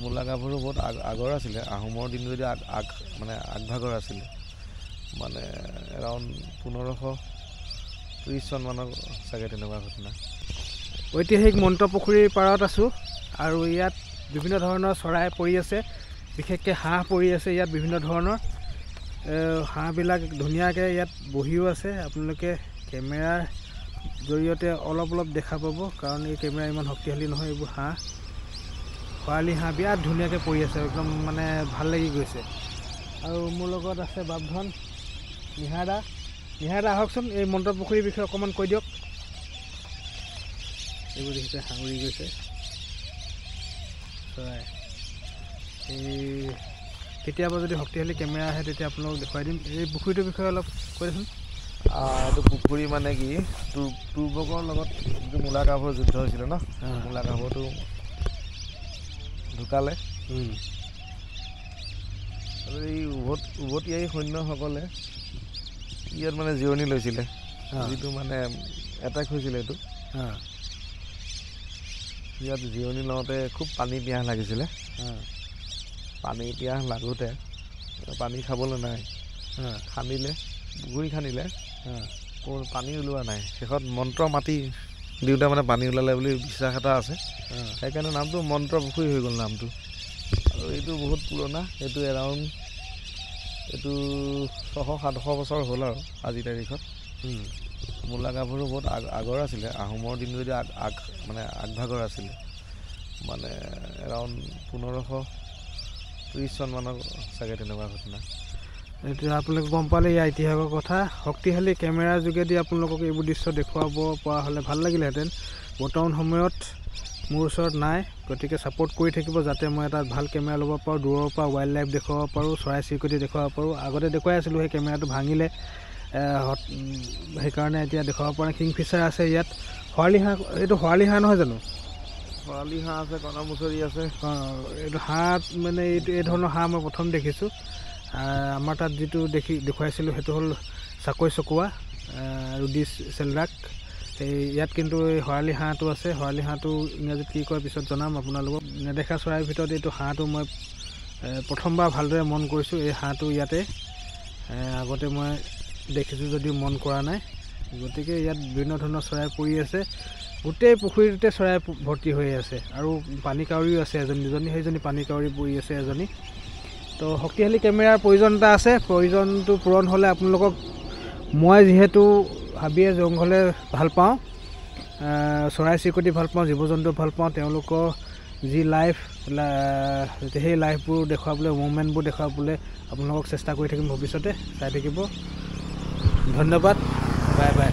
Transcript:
মূলা গাভৰু বহুত আগৰ আছিলে আহোমৰ দিন যদি মানে আগভাগৰ আছিলে মানে এৰাউণ্ড 1530 চন মানৰ চাগে তেনেকুৱা ঘটনা। ঐতিহাসিক মন্ত্ৰপুখুৰীৰ পাৰত আছোঁ আৰু ইয়াত বিভিন্ন ধৰণৰ চৰাই পৰি আছে, বিশেষকৈ হাঁহ পৰি আছে ইয়াত বিভিন্ন ধৰণৰ। হাঁহবিলাক ধুনীয়াকৈ ইয়াত বহিও আছে, আপোনালোকে কেমেৰাৰ জৰিয়তে অলপ দেখা পাব কাৰণ এই কেমেৰা ইমান শক্তিশালী নহয়। এইবোৰ হাঁহ, খৰালি হাঁহ বিৰাট ধুনীয়াকৈ পৰি আছে, একদম মানে ভাল লাগি গৈছে। আৰু মোৰ লগত আছে বাপধন নিহাৰদা। নিহাৰদা আহকচোন, এই মন্ত্ৰপুখুৰীৰ বিষয়ে অকণমান কৈ দিয়ক। এইবোৰ দেখিছে সাঙুৰি গৈছে চৰাই। এই কেতিয়াবা যদি শক্তিশালী কেমেৰা আহে তেতিয়া আপোনালোকক দেখুৱাই দিম। এই পুখুৰীটোৰ বিষয়ে অলপ কৈ দেচোন। এইটো পুখুৰী মানে কি তুৰ্বকৰ লগত যিটো মূলা গাভৰুৰ যুদ্ধ হৈছিলে ন, মূলা গাভৰুটো ঢুকালে আৰু এই উভতিয়াই সৈন্যসকলে ইয়াত মানে জিৰণি লৈছিলে, যিটো মানে এটেক হৈছিলে এইটো। ইয়াত জিৰণি লওঁতে খুব পানী পিয়াহ লাগিছিলে। পানী পিয়াহ লাগোঁতে পানী খাবলৈ নাই, খান্দিলে পুখুৰী খান্দিলে পানী ওলোৱা নাই। শেষত মন্ত্ৰ মাতি দিওঁতে মানে পানী ওলালে বুলি বিশ্বাস এটা আছে, সেইকাৰণে নামটো মন্ত্ৰপুখুৰী হৈ গ'ল নামটো। আৰু এইটো বহুত পুৰণা, এইটো এৰাউণ্ড 600-700 বছৰ হ'ল আৰু আজিৰ তাৰিখত। মূলা গাভৰু বহুত আগৰ আছিলে আহোমৰ দিন যদি মানে আগভাগৰ আছিলে মানে এৰাউণ্ড 1530 চন মানৰ চাগে তেনেকুৱা ঘটনা। এতিয়া আপোনালোকে গম পালে ইয়াৰ ইতিহাসৰ কথা। শক্তিশালী কেমেৰাৰ যোগেদি আপোনালোকক এইবোৰ দৃশ্য দেখুৱাব পৰা হ'লে ভাল লাগিলেহেঁতেন। বৰ্তমান সময়ত মোৰ ওচৰত নাই, গতিকে ছাপোৰ্ট কৰি থাকিব যাতে মই এটা ভাল কেমেৰা ল'ব পাৰোঁ, দূৰৰ পৰা ৱাইল্ড লাইফ দেখুৱাব পাৰোঁ, চৰাই চিৰিকটি দেখুৱাব পাৰোঁ। আগতে দেখুৱাই আছিলোঁ, সেই কেমেৰাটো ভাঙিলে, সেইকাৰণে এতিয়া দেখুৱাব পৰা নাই। কিংফিচাৰ আছে ইয়াত, খৰালি হাঁহ, এইটো খৰালি হাঁহ নহয় জানো? খৰালি হাঁহ আছে, কণামুচৰি আছে। এইটো হাঁহ মানে এই ধৰণৰ হাঁহ মই প্ৰথম দেখিছোঁ। আমাৰ তাত যিটো দেখুৱাইছিলোঁ সেইটো হ'ল চাকৈ চকুৱা ৰুডি চেলডাক। ইয়াত কিন্তু এই শৰালি হাঁহটো আছে। শৰালি হাঁহটো ইংৰাজীত কি কয় পিছত জনাম আপোনালোকক। নেদেখা চৰাইৰ ভিতৰত এইটো হাঁহটো মই প্ৰথমবাৰ ভালদৰে মন কৰিছোঁ। এই হাঁহটো ইয়াতে আগতে মই দেখিছোঁ যদিও মন কৰা নাই। গতিকে ইয়াত বিভিন্ন ধৰণৰ চৰাই পৰি আছে, গোটেই পুখুৰীটোতে চৰাই ভৰ্তি হৈ আছে। আৰু পানী কাউৰীও আছে দুজনী, সেইজনী পানী কাউৰী পৰি আছে এজনী। তো শক্তিশালী কেমেৰাৰ প্ৰয়োজনীয়তা আছে। প্ৰয়োজনটো পূৰণ হ'লে আপোনালোকক, মই যিহেতু হাবিয়ে জংঘলে ভাল পাওঁ, চৰাই চিৰিকটি ভাল পাওঁ, জীৱ জন্তু ভাল পাওঁ, তেওঁলোকৰ যি লাইফ সেই লাইফবোৰ দেখুৱাবলৈ, মুভমেণ্টবোৰ দেখুৱাবলৈ আপোনালোকক চেষ্টা কৰি থাকিম ভৱিষ্যতে। চাই থাকিব। ধন্যবাদ, বাই বাই।